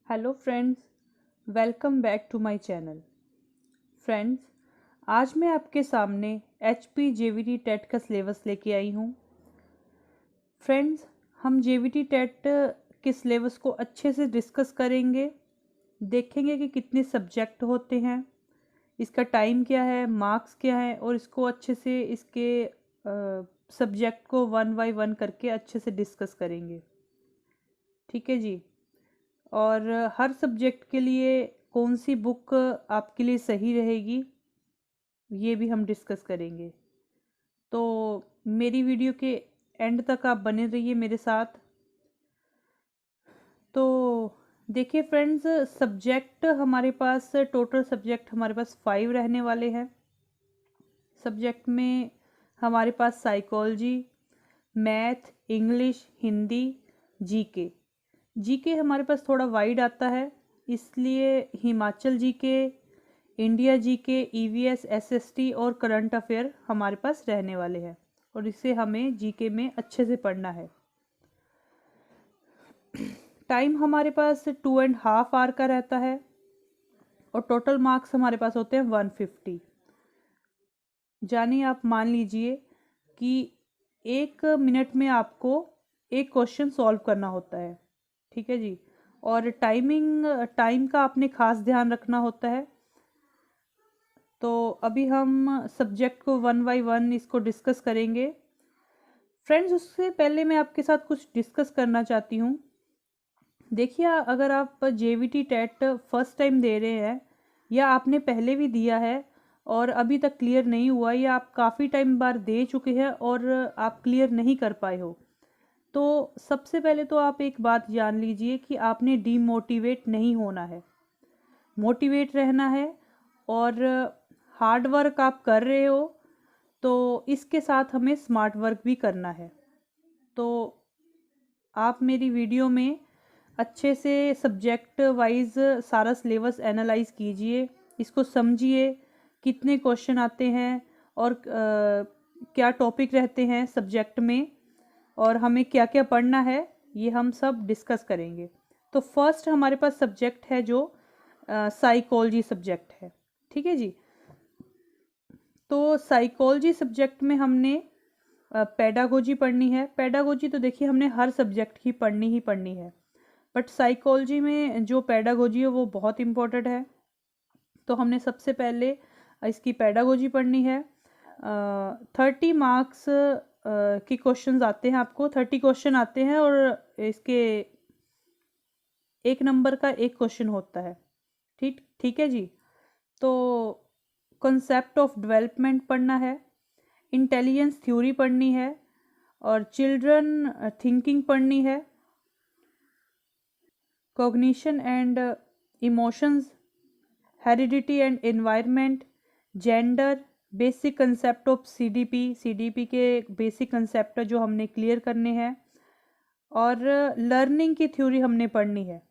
Hello friends, welcome back to my channel. Friends, आज मैं आपके सामने HP JVT टेट का सिलेबस लेके आई हूँ। फ्रेंड्स, हम JVT टेट के सिलेबस को अच्छे से डिस्कस करेंगे, देखेंगे कि कितने सब्जेक्ट होते हैं, इसका टाइम क्या है, मार्क्स क्या है, और इसको अच्छे से इसके सब्जेक्ट को वन बाय वन करके अच्छे से डिस्कस करेंगे। ठीक है जी। और हर सब्जेक्ट के लिए कौन सी बुक आपके लिए सही रहेगी, ये भी हम डिस्कस करेंगे। तो मेरी वीडियो के एंड तक आप बने रहिए मेरे साथ। तो देखिए फ्रेंड्स, सब्जेक्ट हमारे पास टोटल सब्जेक्ट हमारे पास 5 रहने वाले हैं। सब्जेक्ट में हमारे पास psychology, math, English, Hindi, GK. GK हमारे पास थोड़ा वाइड आता है, इसलिए Himachal GK, India GK, EVS, SST और करंट अफेयर हमारे पास रहने वाले हैं, और इसे हमें जीके में अच्छे से पढ़ना है। टाइम हमारे पास 2.5 आवर का रहता है, और टोटल मार्क्स हमारे पास होते हैं 150। जानिए, आप मान लीजिए कि 1 मिनट में आपको एक क्वेश्चन सॉल्व करना होता है। ठीक है जी। और टाइम का आपने खास ध्यान रखना होता है। तो अभी हम सब्जेक्ट को वन बाय वन इसको डिस्कस करेंगे। फ्रेंड्स, उससे पहले मैं आपके साथ कुछ डिस्कस करना चाहती हूँ। देखिए, अगर आप JVT टेट फर्स्ट टाइम दे रहे हैं, या आपने पहले भी दिया है और अभी तक क्लियर नहीं हुआ, या आप काफ़ी टाइम बार दे चुके हैं और आप क्लियर नहीं कर पाए हो, तो सबसे पहले तो आप एक बात जान लीजिए कि आपने डीमोटिवेट नहीं होना है, मोटिवेट रहना है। और हार्ड वर्क आप कर रहे हो, तो इसके साथ हमें स्मार्ट वर्क भी करना है। तो आप मेरी वीडियो में अच्छे से सब्जेक्ट वाइज सारा सिलेबस एनालाइज कीजिए, इसको समझिए, कितने क्वेश्चन आते हैं और क्या टॉपिक रहते हैं सब्जेक्ट में, और हमें क्या क्या पढ़ना है, ये हम सब डिस्कस करेंगे। तो फर्स्ट हमारे पास सब्जेक्ट है जो साइकोलॉजी सब्जेक्ट है। ठीक है जी। तो साइकोलॉजी सब्जेक्ट में हमने पेडागोजी पढ़नी है। पेडागोजी तो देखिए हमने हर सब्जेक्ट की पढ़नी ही पढ़नी है, बट साइकोलॉजी में जो पेडागोजी है वो बहुत इम्पोर्टेंट है। तो हमने सबसे पहले इसकी पेडागोजी पढ़नी है। 30 मार्क्स के क्वेश्चंस आते हैं, आपको 30 क्वेश्चन आते हैं, और इसके 1 नंबर का एक क्वेश्चन होता है। ठीक ठीक है जी। तो कॉन्सेप्ट ऑफ डेवलपमेंट पढ़ना है, इंटेलिजेंस थ्योरी पढ़नी है, और चिल्ड्रन थिंकिंग पढ़नी है, cognition and emotions, heredity and environment, gender, basic concept of CDP के बेसिक कंसेप्ट जो हमने क्लियर करने हैं, और लर्निंग की थ्योरी हमने पढ़नी है।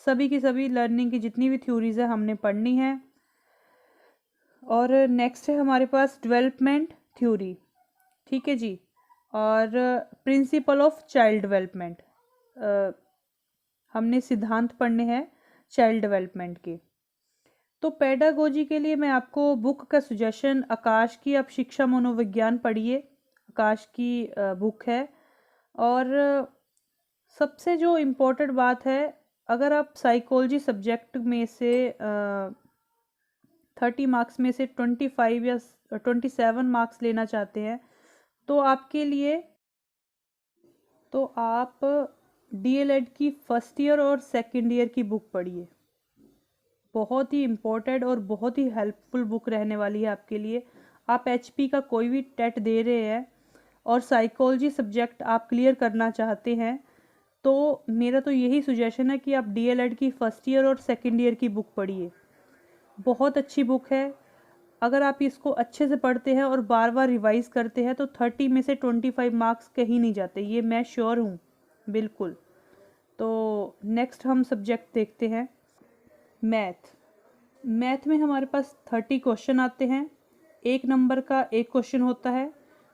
सभी की सभी लर्निंग की जितनी भी थ्योरीज है हमने पढ़नी है। और नेक्स्ट है हमारे पास डेवलपमेंट थ्योरी। ठीक है जी। और प्रिंसिपल ऑफ चाइल्ड डेवलपमेंट, हमने सिद्धांत पढ़ने हैं चाइल्ड डेवलपमेंट के। तो पेडागोजी के लिए मैं आपको बुक का सुजेशन, आकाश की आप शिक्षा मनोविज्ञान पढ़िए, आकाश की बुक है। और सबसे जो इम्पोर्टेंट बात है, अगर आप साइकोलॉजी सब्जेक्ट में से 30 मार्क्स में से 25 या 27 मार्क्स लेना चाहते हैं, तो आपके लिए तो आप DLED की फर्स्ट ईयर और सेकेंड ईयर की बुक पढ़िए। बहुत ही इम्पोर्टेंट और बहुत ही हेल्पफुल बुक रहने वाली है आपके लिए। आप HP का कोई भी टेट दे रहे हैं और साइकोलॉजी सब्जेक्ट आप क्लियर करना चाहते हैं, तो मेरा तो यही सुजेशन है कि आप DLED की फर्स्ट ईयर और सेकेंड ईयर की बुक पढ़िए। बहुत अच्छी बुक है। अगर आप इसको अच्छे से पढ़ते हैं और बार बार रिवाइज करते हैं, तो 30 में से 25 मार्क्स कहीं नहीं जाते, ये मैं श्योर हूँ बिल्कुल। तो नेक्स्ट हम सब्जेक्ट देखते हैं मैथ। मैथ में हमारे पास 30 क्वेश्चन आते हैं, 1 नंबर का एक क्वेश्चन होता है।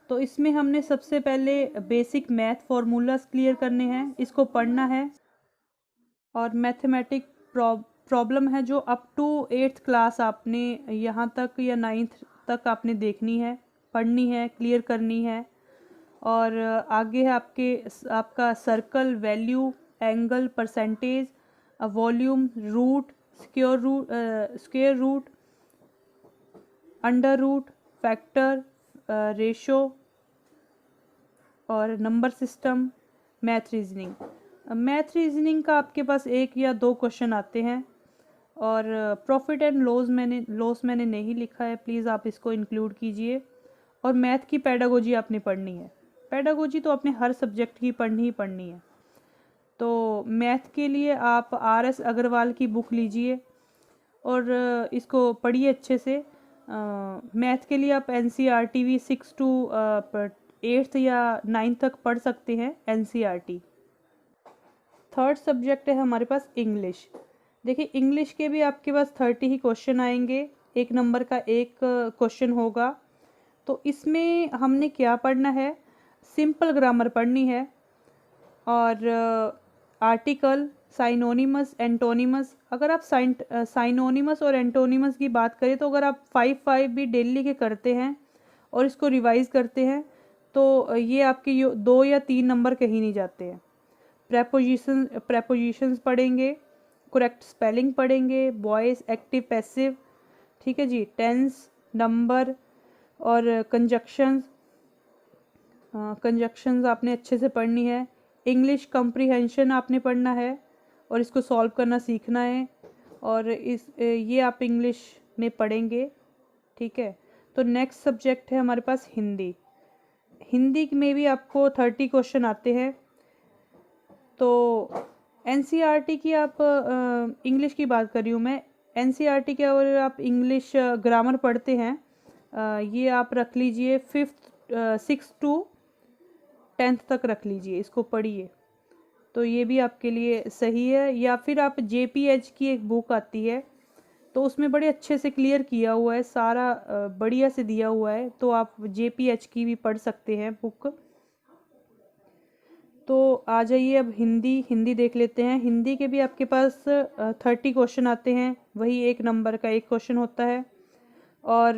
तो इसमें हमने सबसे पहले बेसिक मैथ फॉर्मूलाज क्लियर करने हैं, इसको पढ़ना है। और मैथमेटिक प्रॉब्लम है जो अप टू 8th क्लास आपने यहाँ तक या 9th तक आपने देखनी है, पढ़नी है, क्लियर करनी है। और आगे है आपका circle, value, angle, percentage, volume, root, square root, under root, factor, ratio और number system, math reasoning. Math reasoning का आपके पास 1 या 2 क्वेश्चन आते हैं। और प्रॉफिट एंड लॉस मैंने नहीं लिखा है, प्लीज़ आप इसको इंक्लूड कीजिए। और मैथ की पेडागोजी आपने पढ़नी है। पेडागोजी तो आपने हर सब्जेक्ट की पढ़नी ही पढ़नी है। तो मैथ के लिए आप RS अग्रवाल की बुक लीजिए और इसको पढ़िए अच्छे से। मैथ के लिए आप NCERT भी 6 to 8th या 9th तक पढ़ सकते हैं NCERT। थर्ड सब्जेक्ट है हमारे पास इंग्लिश। देखिए इंग्लिश के भी आपके पास 30 ही क्वेश्चन आएंगे, 1 नंबर का 1 क्वेश्चन होगा। तो इसमें हमने क्या पढ़ना है, सिंपल ग्रामर पढ़नी है और आर्टिकल, साइनोनिमस, एंटोनिमस। अगर आप साइनोनिमस और एंटोनिमस की बात करें तो अगर आप 5 भी डेली के करते हैं और इसको रिवाइज करते हैं तो ये आपके 2 या 3 नंबर कहीं नहीं जाते हैं। प्रेपोजिशंस पढ़ेंगे, करेक्ट स्पेलिंग पढ़ेंगे, वॉइस, एक्टिव, पैसिव, ठीक है जी, टेंस, नंबर और कंजक्शंस आपने अच्छे से पढ़नी है। इंग्लिश कॉम्प्रिहेंशन आपने पढ़ना है और इसको सॉल्व करना सीखना है। और ये आप इंग्लिश में पढ़ेंगे, ठीक है। तो नेक्स्ट सब्जेक्ट है हमारे पास हिंदी। हिंदी में भी आपको 30 क्वेश्चन आते हैं। तो NCERT की आप इंग्लिश की बात कर रही हूँ मैं, NCERT के अगर आप इंग्लिश ग्रामर पढ़ते हैं, ये आप रख लीजिए 6 to 10th तक रख लीजिए, इसको पढ़िए। तो ये भी आपके लिए सही है। या फिर आप JPH की एक बुक आती है, तो उसमें बड़े अच्छे से क्लियर किया हुआ है, सारा बढ़िया से दिया हुआ है, तो आप JPH की भी पढ़ सकते हैं बुक। तो आ जाइए अब हिंदी देख लेते हैं। हिंदी के भी आपके पास 30 क्वेश्चन आते हैं, वही 1 नंबर का 1 क्वेश्चन होता है। और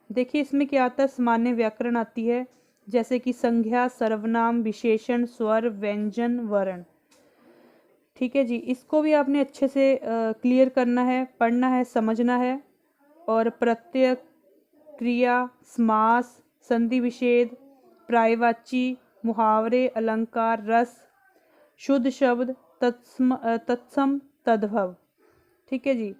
देखिए इसमें क्या आता है, सामान्य व्याकरण आती है, जैसे कि संज्ञा, सर्वनाम, विशेषण, स्वर, व्यंजन, वर्ण, ठीक है जी। इसको भी आपने अच्छे से क्लियर करना है, पढ़ना है, समझना है। और प्रत्यय, क्रिया, समास, संधि विच्छेद, पर्यायवाची, मुहावरे, अलंकार, रस, शुद्ध शब्द, तत्सम, तद्भव, ठीक है जी।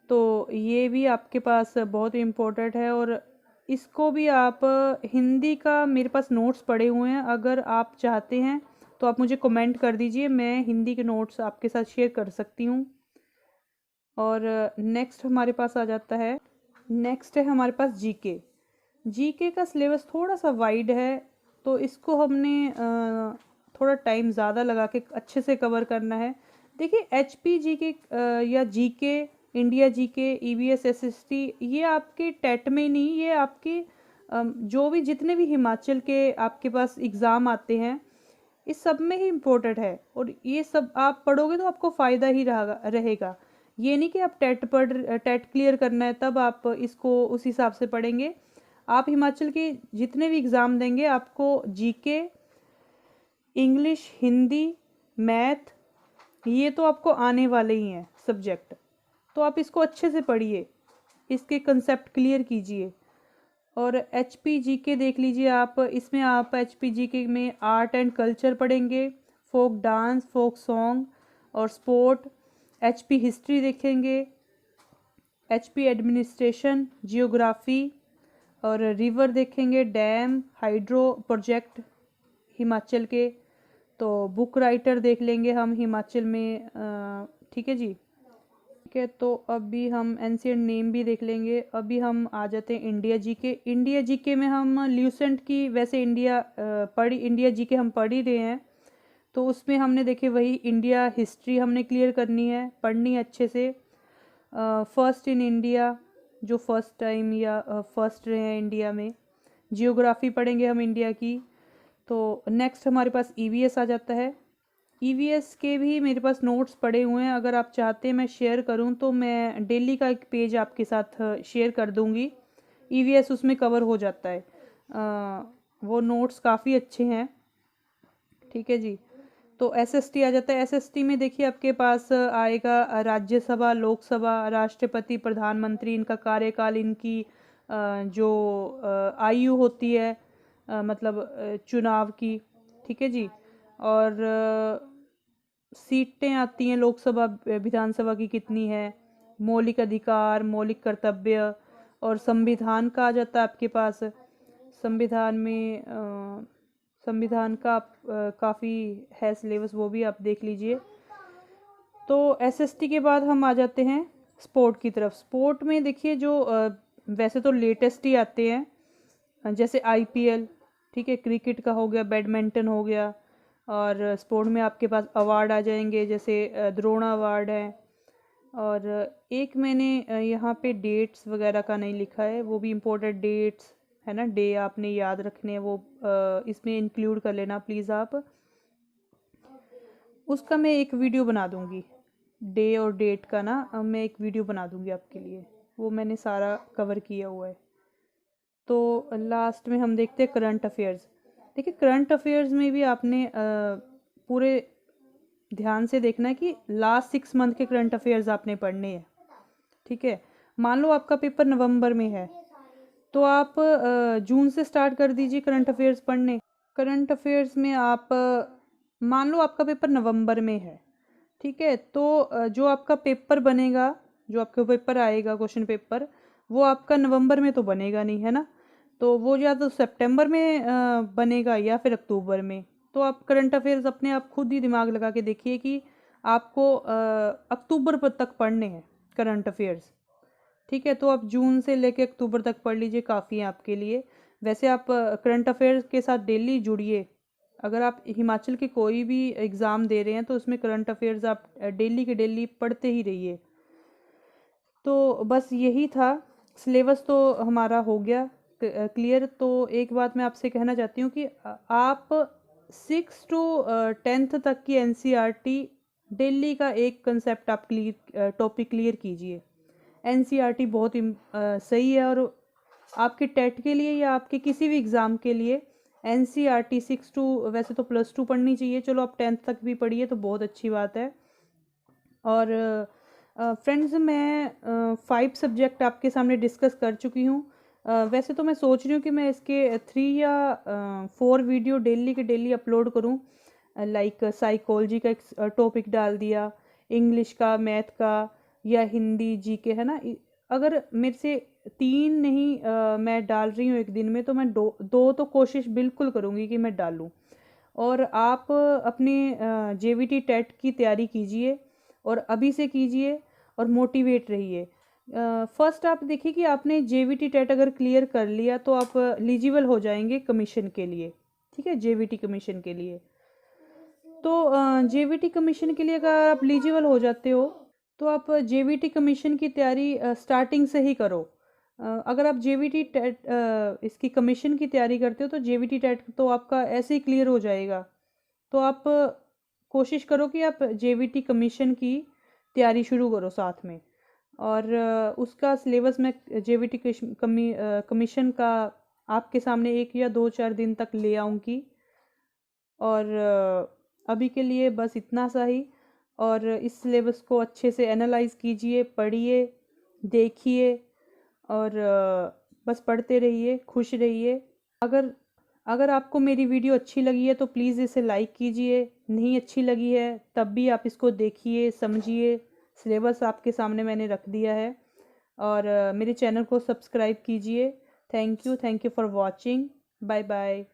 तो ये भी आपके पास बहुत इम्पोर्टेंट है। और इसको भी आप, हिंदी का मेरे पास नोट्स पड़े हुए हैं, अगर आप चाहते हैं तो आप मुझे कमेंट कर दीजिए, मैं हिंदी के नोट्स आपके साथ शेयर कर सकती हूँ। और नेक्स्ट हमारे पास आ जाता है, नेक्स्ट है हमारे पास जीके का सिलेबस थोड़ा सा वाइड है, तो इसको हमने थोड़ा टाइम ज़्यादा लगा के अच्छे से कवर करना है। देखिए HP जीके या GK, India GK, EVS SST, ये आपके टेट में नहीं, ये आपके जो भी जितने भी हिमाचल के आपके पास एग्ज़ाम आते हैं, इस सब में ही इम्पोर्टेंट है। और ये सब आप पढ़ोगे तो आपको फ़ायदा ही रहेगा। ये नहीं कि आप टेट क्लियर करना है तब आप इसको उस हिसाब से पढ़ेंगे। आप हिमाचल के जितने भी एग्ज़ाम देंगे, आपको जीके, इंग्लिश, हिंदी, मैथ, ये तो आपको आने वाले ही हैं सब्जेक्ट, तो आप इसको अच्छे से पढ़िए, इसके कंसेप्ट क्लियर कीजिए। और HP जीके देख लीजिए आप, इसमें आप HP जीके में आर्ट एंड कल्चर पढ़ेंगे, फोक डांस, फोक सॉन्ग और स्पोर्ट। HP हिस्ट्री देखेंगे, HP एडमिनिस्ट्रेशन, जियोग्राफी और रिवर देखेंगे, डैम, हाइड्रो प्रोजेक्ट हिमाचल के। तो बुक राइटर देख लेंगे हम हिमाचल में, ठीक है जी। ठीक है, तो अभी हम एंशिएंट नेम भी देख लेंगे। अभी हम आ जाते हैं इंडिया जीके में हम ल्यूसेंट की, वैसे इंडिया जीके हम पढ़ ही रहे हैं, तो उसमें हमने देखे वही इंडिया हिस्ट्री हमने क्लियर करनी है, पढ़नी है अच्छे से। फर्स्ट इन इंडिया, जो फर्स्ट टाइम या फर्स्ट रहे हैं इंडिया में। जियोग्राफी पढ़ेंगे हम इंडिया की। तो नेक्स्ट हमारे पास EVS आ जाता है। ईवीएस के भी मेरे पास नोट्स पड़े हुए हैं, अगर आप चाहते हैं मैं शेयर करूं तो मैं डेली का एक पेज आपके साथ शेयर कर दूंगी। ईवीएस उसमें कवर हो जाता है। वो नोट्स काफ़ी अच्छे हैं। ठीक है जी। तो एसएसटी आ जाता है। एसएसटी में देखिए आपके पास आएगा राज्यसभा, लोकसभा, राष्ट्रपति, प्रधानमंत्री, इनका कार्यकाल, इनकी जो आयु होती है, मतलब चुनाव की। ठीक है जी। और सीटें आती हैं लोकसभा विधानसभा की कितनी है, मौलिक अधिकार, मौलिक कर्तव्य, और संविधान का आ जाता है आपके पास। संविधान में संविधान का काफ़ी है सिलेबस, वो भी आप देख लीजिए। तो एसएसटी के बाद हम आ जाते हैं स्पोर्ट की तरफ। स्पोर्ट में देखिए जो वैसे तो लेटेस्ट ही आते हैं, जैसे आईपीएल, ठीक है, क्रिकेट का हो गया, बैडमिंटन हो गया। और स्पोर्ट में आपके पास अवार्ड आ जाएंगे, जैसे द्रोणा अवार्ड है। और एक मैंने यहाँ पे डेट्स वगैरह का नहीं लिखा है, वो भी इम्पोर्टेंट डेट्स है ना, डे आपने याद रखने हैं, वो इसमें इंक्लूड कर लेना प्लीज़ आप। उसका मैं एक वीडियो बना दूँगी, डे और डेट का ना, मैं एक वीडियो बना दूँगी आपके लिए, वो मैंने सारा कवर किया हुआ है। तो लास्ट में हम देखते हैं करंट अफेयर्स। देखिए करंट अफेयर्स में भी आपने पूरे ध्यान से देखना है कि लास्ट 6 मंथ के करंट अफेयर्स आपने पढ़ने हैं। ठीक है। मान लो आपका पेपर नवंबर में है, तो आप जून से स्टार्ट कर दीजिए करंट अफेयर्स पढ़ने। करंट अफेयर्स में आप मान लो आपका पेपर नवंबर में है, ठीक है, तो जो आपका पेपर बनेगा, जो आपके पेपर आएगा क्वेश्चन पेपर, वो आपका नवंबर में तो बनेगा नहीं, है ना। तो वो या तो सितंबर में बनेगा या फिर अक्टूबर में। तो आप करंट अफेयर्स अपने आप खुद ही दिमाग लगा के देखिए कि आपको अक्टूबर तक पढ़ने हैं करंट अफेयर्स। ठीक है। तो आप जून से लेके अक्टूबर तक पढ़ लीजिए, काफ़ी है आपके लिए। वैसे आप करंट अफेयर्स के साथ डेली जुड़िए। अगर आप हिमाचल के कोई भी एग्ज़ाम दे रहे हैं तो उसमें करंट अफेयर्स आप डेली के डेली पढ़ते ही रहिए। तो बस यही था, सिलेबस तो हमारा हो गया क्लियर। तो एक बात मैं आपसे कहना चाहती हूँ कि आप 6 to 10th तक की एनसीईआरटी डेली का एक कंसेप्ट आप टॉपिक क्लियर कीजिए। एनसीईआरटी बहुत सही है, और आपके टेट के लिए या आपके किसी भी एग्ज़ाम के लिए एनसीईआरटी 6 to, वैसे तो +2 पढ़नी चाहिए, चलो आप 10th तक भी पढ़िए तो बहुत अच्छी बात है। और फ्रेंड्स मैं 5 सब्जेक्ट आपके सामने डिस्कस कर चुकी हूँ। वैसे तो मैं सोच रही हूँ कि मैं इसके 3 या 4 वीडियो डेली के डेली अपलोड करूँ। लाइक साइकोलॉजी का एक टॉपिक डाल दिया, इंग्लिश का, मैथ का, या हिंदी, जीके, है ना। अगर मेरे से 3 नहीं मैं डाल रही हूँ एक दिन में, तो मैं दो तो कोशिश बिल्कुल करूँगी कि मैं डालूँ। और आप अपने जेवीटी टेट की तैयारी कीजिए, और अभी से कीजिए, और मोटिवेट रहिए। फर्स्ट आप देखिए कि आपने जेवीटी टेट अगर क्लियर कर लिया तो आप एलिजिबल हो जाएंगे कमीशन के लिए। ठीक है, जेवीटी कमीशन के लिए। तो जेवीटी कमीशन के लिए अगर आप एलिजिबल हो जाते हो तो आप जेवीटी कमीशन की तैयारी स्टार्टिंग से ही करो। अगर आप जेवीटी टेट इसकी कमीशन की तैयारी करते हो तो जेवीटी टेट तो आपका ऐसे ही क्लियर हो जाएगा। तो आप कोशिश करो कि आप जेवीटी कमीशन की तैयारी शुरू करो साथ में। और उसका सिलेबस मैं जेवीटी कमीशन का आपके सामने 1 या 2-4 दिन तक ले आऊँगी। और अभी के लिए बस इतना सा ही। और इस सिलेबस को अच्छे से एनालाइज कीजिए, पढ़िए, देखिए, और बस पढ़ते रहिए, खुश रहिए। अगर आपको मेरी वीडियो अच्छी लगी है तो प्लीज़ इसे लाइक कीजिए, नहीं अच्छी लगी है तब भी आप इसको देखिए, समझिए। सिलेबस आपके सामने मैंने रख दिया है। और मेरे चैनल को सब्सक्राइब कीजिए। Thank you for watching. Bye bye.